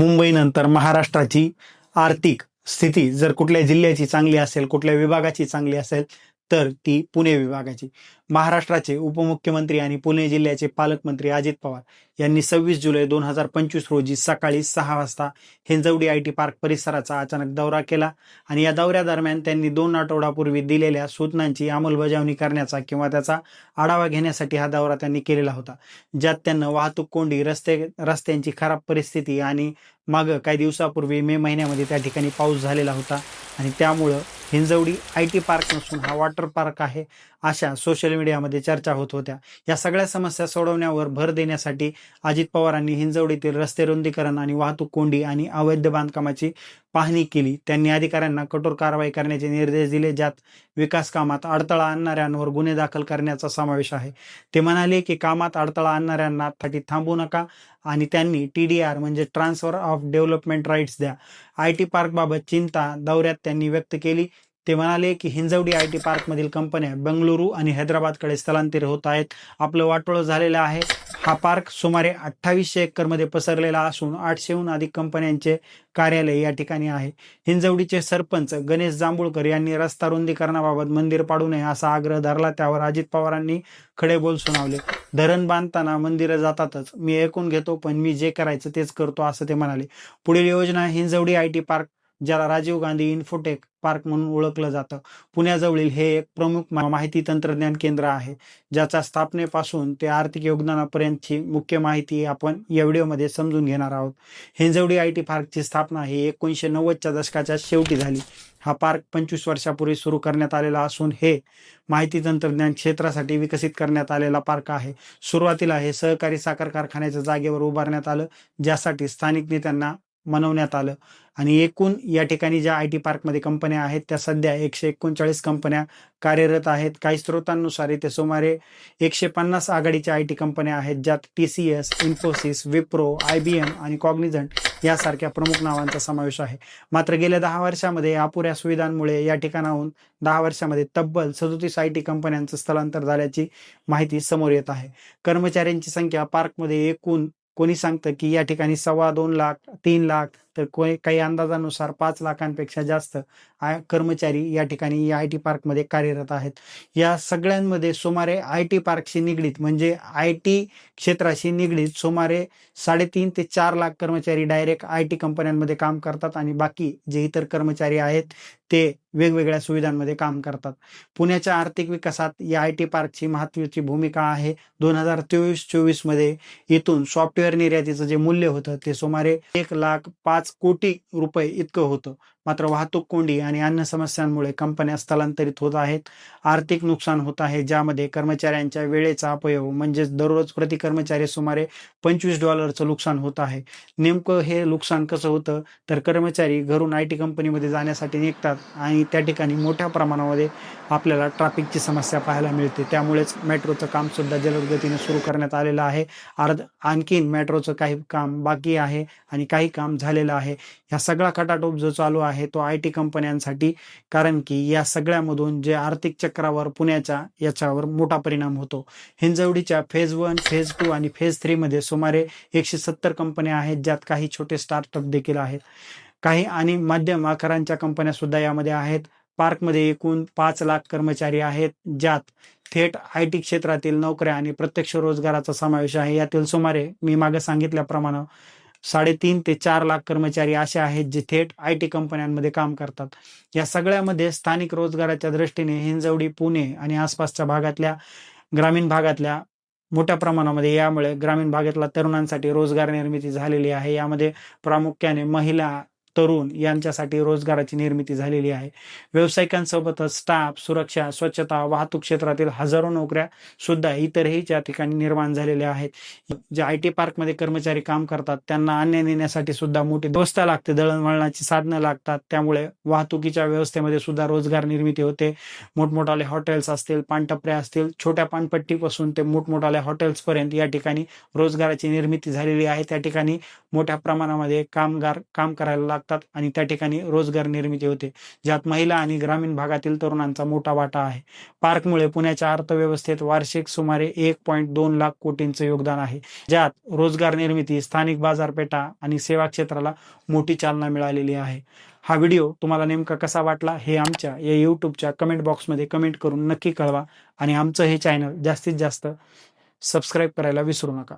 मुंबईनंतर महाराष्ट्राची आर्थिक स्थिती जर कुठल्या जिल्ह्याची चांगली असेल, कुठल्या विभागाची चांगली असेल, तर ती पुणे विभागाची. महाराष्ट्राचे उपमुख्यमंत्री आणि पुणे जिल्ह्याचे पालकमंत्री अजित पवार यांनी 26 जुलै 2025 रोजी सकाळी 6 वाजता हिंजवडी आयटी पार्क परिसराचा अचानक दौरा केला आणि या दौऱ्यादरम्यान त्यांनी 2 आठवड्यापूर्वी दिलेल्या सूचनांची अंमलबजावणी करण्याचा किंवा त्याचा आढावा घेण्यासाठी हा दौरा त्यांनी केलेला होता. ज्यात त्यांना वाहतूक कोंडी, रस्त्यांची खराब परिस्थिती आणि मागं काही दिवसापूर्वी मे महिन्यामध्ये त्या ठिकाणी पाऊस झालेला होता आणि त्यामुळं हिंजवडी आयटी पार्क नसून हा वॉटर पार्क आहे, अशा सोशल मीडियामध्ये चर्चा होत होत्या. या सगळ्या समस्या सोडवण्यावर भर देण्यासाठी अजित पवारांनी हिंजवडीतील रस्ते रुंदीकरण आणि वाहतूक कोंडी आणि अवैध बांधकामाची पाहणी केली. त्यांनी अधिकाऱ्यांना कठोर कारवाई करण्याचे निर्देश दिले, ज्यात विकास कामात अडथळा आणणाऱ्यांवर गुन्हे दाखल करण्याचा समावेश आहे. ते म्हणाले की कामात अडथळा आणणाऱ्यांना थांबू नका आणि त्यांनी TDR म्हणजे ट्रान्सफर ऑफ डेव्हलपमेंट राईट्स द्या. आयटी पार्कबाबत चिंता दौऱ्यात त्यांनी व्यक्त केली. ते म्हणाले की हिंजवडी आयटी पार्कमधील कंपन्या बंगळुरू आणि हैदराबादकडे स्थलांतरित होत आहेत. आपलं वाटोळं झालेलं आहे. हा पार्क सुमारे 2800 एकरमध्ये पसरलेला असून 800हून अधिक कंपन्यांचे कार्यालय या ठिकाणी आहे. हिंजवडीचे सरपंच गणेश जांभूळकर यांनी रस्ता रुंदीकरणाबाबत मंदिर पाडू नये असा आग्रह धरला. त्यावर अजित पवारांनी खडे बोल सुनावले. धरण बांधताना मंदिरं जातातच, मी ऐकून घेतो, पण मी जे करायचं तेच करतो, असं ते म्हणाले. पुढील योजना हिंजवडी आयटी पार्क, ज्याला राजीव गांधी इन्फोटेक पार्क म्हणून ओळखलं जातं. पुण्याजवळील हे एक प्रमुख माहिती तंत्रज्ञान केंद्र आहे, ज्याच्या स्थापनेपासून ते आर्थिक योगदानापर्यंतची मुख्य माहिती आपण या व्हिडिओमध्ये समजून घेणार आहोत. हिंजवडी आयटी पार्कची स्थापना ही 1990च्या दशकाच्या शेवटी झाली. हा पार्क 25 वर्षापूर्वी सुरू करण्यात आलेला असून हे माहिती तंत्रज्ञान क्षेत्रासाठी विकसित करण्यात आलेला पार्क आहे. सुरुवातीला हे सहकारी साखर कारखान्याच्या जागेवर उभारण्यात आलं, ज्यासाठी स्थानिक नेत्यांना मनवण्यात आलं आणि एकूण या ठिकाणी ज्या आयटी पार्कमध्ये कंपन्या आहेत त्या सध्या 139 कंपन्या कार्यरत आहेत. काही स्रोतांनुसार इथे सुमारे 150 आघाडीच्या आयटी कंपन्या आहेत, ज्यात TCS, इन्फोसिस, विप्रो, IBM आणि कॉग्निझंट यासारख्या प्रमुख नावांचा समावेश आहे. मात्र गेल्या 10 वर्षामध्ये अपुऱ्या सुविधांमुळे या ठिकाणाहून 10 वर्षामध्ये तब्बल 37 आयटी कंपन्यांचं स्थलांतर झाल्याची माहिती समोर येत आहे. कर्मचाऱ्यांची संख्या पार्कमध्ये एकूण कोणी सांगतं की या ठिकाणी 2.25 लाख, 3 लाख, तर काही अंदाजानुसार 5 लाखांपेक्षा जास्त कर्मचारी या ठिकाणी या आयटी पार्कमध्ये कार्यरत आहेत. या सगळ्यांमध्ये सुमारे आयटी पार्कशी निगडीत म्हणजे आयटी क्षेत्राशी निगडीत सुमारे 3.5 ते 4 लाख कर्मचारी डायरेक्ट आयटी कंपन्यांमध्ये काम करतात आणि बाकी जे इतर कर्मचारी आहेत ते वेगवेगळ्या सुविधांमध्ये काम करतात. पुण्याच्या आर्थिक विकासात या आयटी पार्कची महत्त्वाची भूमिका आहे. 2023-24 मध्ये इथून सॉफ्टवेअर निर्यातीचं जे मूल्य होतं ते सुमारे 1,05 कोटी रुपये इतकं होतं. मात्र वाहतूक कोंडी आणि अन्य समस्यांमुळे कंपन्या स्थलांतरित होत आहेत. आर्थिक नुकसान होत आहे, ज्यामध्ये कर्मचाऱ्यांच्या वेळेचा अपव्यय म्हणजेच दररोज प्रति कर्मचारी सुमारे $25चं नुकसान होत आहे. नेमकं हे नुकसान कसं होतं, तर कर्मचारी घरून आयटी कंपनीमध्ये जाण्यासाठी निघतात आणि त्या ठिकाणी मोठ्या प्रमाणामध्ये आपल्याला ट्रॅफिकची समस्या पाहायला मिळते. त्यामुळेच मेट्रोचं काम सुद्धा जलद गतीने सुरू करण्यात आलेलं आहे. आणखीन मेट्रोचं काही काम बाकी आहे आणि काही काम झालेलं आहे. ह्या सगळा खटाटोप जो चालू आहे तो आयटी कंपन्यांसाठी, कारण की या सगळ्यामधून जे आर्थिक चक्रावर पुण्याच्या याच्यावर मोठा परिणाम होतो. हिंजवडीच्या फेज 1, फेज 2 आणि फेज 3 मध्ये सुमारे 170 कंपन्या आहेत, ज्यात काही छोटे स्टार्टअप देखील आहेत. काही आणि मध्यम आकारांच्या कंपन्या सुद्धा यामध्ये आहेत. पार्कमध्ये एकूण 5 लाख कर्मचारी आहेत, ज्यात थेट आयटी क्षेत्रातील नोकऱ्या आणि प्रत्यक्ष रोजगाराचा समावेश आहे. यातील सुमारे मी मागे सांगितल्याप्रमाणे 3.5 ते 4 लाख कर्मचारी असे आहेत जे थेट आयटी कंपन्यांमध्ये काम करतात. या सगळ्यामध्ये स्थानिक रोजगाराच्या दृष्टीने हिंजवडी, पुणे आणि आसपासच्या भागातल्या ग्रामीण भागातल्या मोठ्या प्रमाणामध्ये यामुळे ग्रामीण भागातल्या तरुणांसाठी रोजगार निर्मिती झालेली आहे. यामध्ये प्रामुख्याने महिला, तरुण यांच्यासाठी रोजगाराची निर्मिती झालेली आहे. व्यावसायिकांसोबतच स्टाफ, सुरक्षा, स्वच्छता, वाहतूक क्षेत्रातील हजारो नोकऱ्या सुद्धा इतरही त्या ठिकाणी निर्माण झालेल्या आहेत. जे आयटी पार्कमध्ये कर्मचारी काम करतात त्यांना आणण्या नेण्यासाठी सुद्धा मोठी व्यवस्था लागते, दळणवळणाची साधनं लागतात. त्यामुळे वाहतुकीच्या व्यवस्थेमध्ये सुद्धा रोजगार निर्मिती होते. मोठमोठाले हॉटेल्स असतील, पानटपऱ्या असतील, छोट्या पानपट्टीपासून ते मोठमोठाल्या हॉटेल्सपर्यंत या ठिकाणी रोजगाराची निर्मिती झालेली आहे. त्या ठिकाणी मोठ्या प्रमाणामध्ये कामगार काम करायला लागतात. लागतात आणि त्या ठिकाणी रोजगार निर्मिती होते, ज्यात महिला आणि ग्रामीण भागातील तरुणांचा मोठा वाटा आहे. पार्कमुळे पुण्याच्या अर्थव्यवस्थेत वार्षिक सुमारे 1.2 लाख कोटींचं योगदान आहे, ज्यात रोजगार निर्मिती, स्थानिक बाजारपेठा आणि सेवा क्षेत्राला मोठी चालना मिळालेली आहे. हा व्हिडिओ तुम्हाला नेमका कसा वाटला हे आमच्या या यूट्यूबच्या कमेंट बॉक्समध्ये कमेंट करून नक्की कळवा आणि आमचं हे चॅनल जास्तीत जास्त सबस्क्राईब करायला विसरू नका.